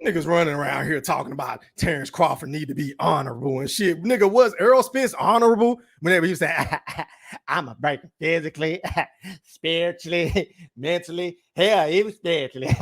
Niggas running around here talking about Terence Crawford need to be honorable and shit. Nigga, was Errol Spence honorable whenever he was saying, I'm a break him physically, spiritually, mentally, hell, even spiritually.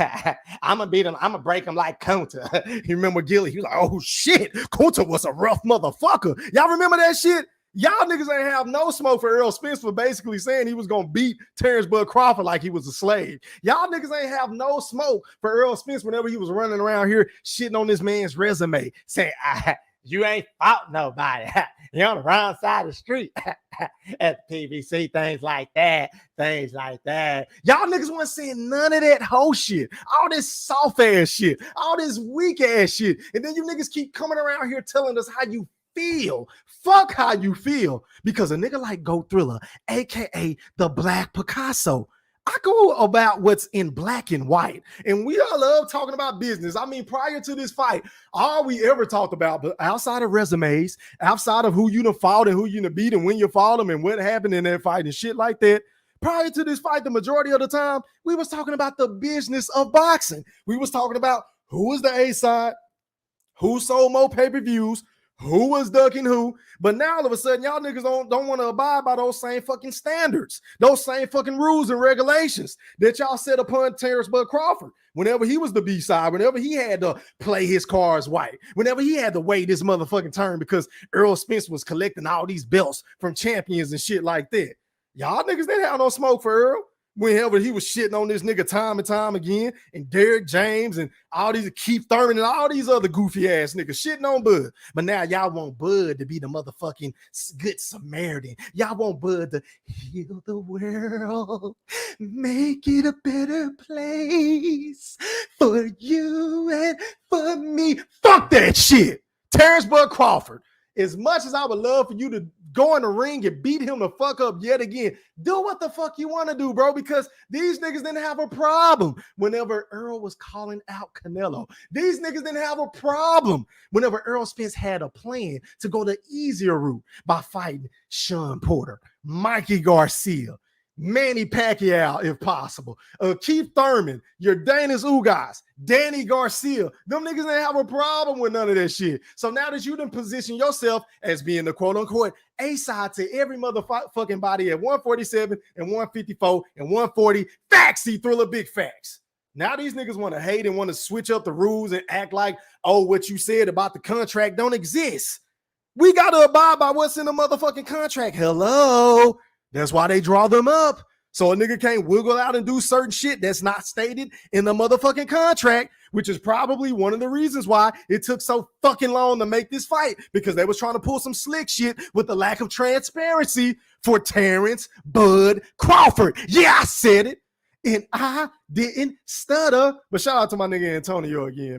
I'm gonna beat him, I'm gonna break him like Kunta. You remember Gilly? He was like, oh shit, Kunta was a rough motherfucker. Y'all remember that shit? Y'all niggas ain't have no smoke for Errol Spence for basically saying he was going to beat Terence Bud Crawford like he was a slave. Y'all niggas ain't have no smoke for Errol Spence whenever he was running around here shitting on this man's resume, saying, you ain't fought nobody. You're on the wrong side of the street at the PVC, things like that. Y'all niggas wasn't saying none of that whole shit, all this soft ass shit, all this weak ass shit. And then you niggas keep coming around here telling us how you feel. Fuck how you feel. Because a nigga like Go Thriller, aka the Black Picasso, I go about what's in black and white. And we all love talking about business. I mean, prior to this fight, all we ever talked about, but outside of resumes, outside of who you done fought and who you done beat and when you fought them and what happened in that fight and shit like that, prior to this fight, the majority of the time, we was talking about the business of boxing. We was talking about who was the A side, who sold more pay-per-views, who was ducking who. But now all of a sudden, y'all niggas don't want to abide by those same fucking standards, those same fucking rules and regulations that y'all set upon Terence Bud Crawford whenever he was the B-side, whenever he had to play his cards white, whenever he had to wait this motherfucking turn because Errol Spence was collecting all these belts from champions and shit like that. Y'all niggas didn't have no smoke for Errol whenever he was shitting on this nigga time and time again, and Derek James and all these Keith Thurman and all these other goofy ass niggas shitting on Bud. But now y'all want Bud to be the motherfucking good Samaritan. Y'all want Bud to heal the world, make it a better place for you and for me. Fuck that shit. Terence Bud Crawford, as much as I would love for you to go in the ring and beat him the fuck up yet again, do what the fuck you want to do, bro, because these niggas didn't have a problem whenever Errol was calling out Canelo. These niggas didn't have a problem whenever Errol Spence had a plan to go the easier route by fighting Sean Porter, Mikey Garcia, Manny Pacquiao, if possible, Keith Thurman, your Danis Ugas, Danny Garcia. Them niggas didn't have a problem with none of that shit. So now that you done position yourself as being the quote-unquote A-side to every motherfucking body at 147 and 154 and 140, facts, C-Thriller, big facts. Now these niggas want to hate and want to switch up the rules and act like, oh, what you said about the contract don't exist. We got to abide by what's in the motherfucking contract. Hello? That's why they draw them up. So a nigga can't wiggle out and do certain shit that's not stated in the motherfucking contract, which is probably one of the reasons why it took so fucking long to make this fight, because they was trying to pull some slick shit with the lack of transparency for Terence Bud Crawford. Yeah, I said it, and I didn't stutter. But shout out to my nigga Antonio again.